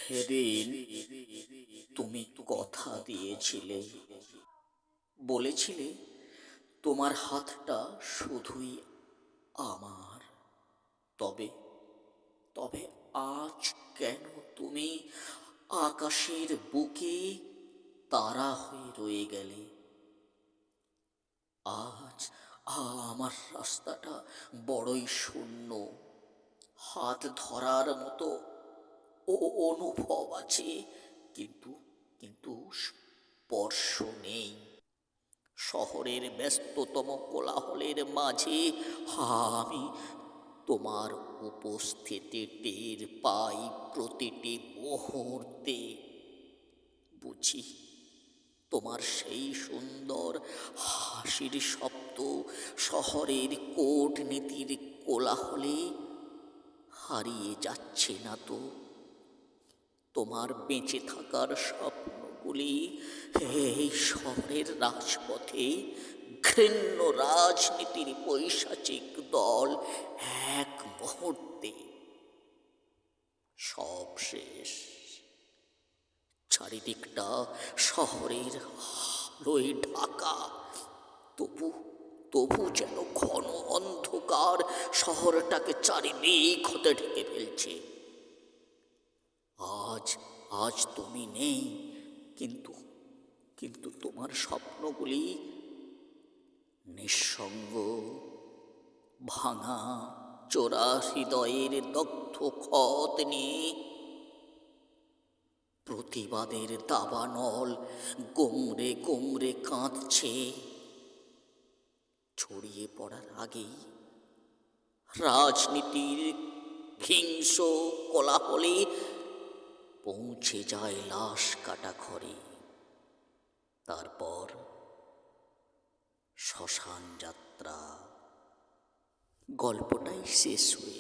সেদিন তুমি কথা দিয়েছিলে, বলেছিলে তোমার হাতটা শুধুই আমার। তবে তবে আজ কেন তুমি আকাশের বুকে তারা হয়ে রয়ে গেলে? আজ আমার রাস্তাটা বড়ই শূন্য। হাত ধরার মতো ও অনুভব আছে, কিন্তু কিন্তু স্পর্শ নেই। শহরের ব্যস্ততম কোলাহলের মাঝে আমি তোমার উপস্থিতি টের পাই প্রতিটি মুহূর্তে। বুঝি তোমার সেই সুন্দর হাসির শব্দ শহরের কূটনীতির কোলাহলে হারিয়ে যাচ্ছে না তো? তোমার বেঁচে থাকার স্বপ্নগুলি এই শহরের রাজপথে ঘৃণ্য রাজনীতির পৈশাচিক দল এক মুহূর্তে সব শেষ। চারিদিকটা শহরের আলোয় ঢাকা, তবু তবু যেন ঘন অন্ধকার শহরটাকে চারিদিক হতে ঢেকে ফেলছে। আজ আজ তুমি নেই, কিন্তু কিন্তু তোমার স্বপ্নগুলি নিঃসঙ্গ, ভাঙা চোরা হৃদয়ের দগ্ধ ক্ষত নিয়ে প্রতিবাদের দাবানল গোমড়ে গোমড়ে কাঁদছে। ছড়িয়ে পড়ার আগেই রাজনীতির হিংস্র কোলাহলে পৌঁছে যায় লাশ কাটা ঘরে। তারপর শ্মশান যাত্রা, গল্পটাই শেষ হয়ে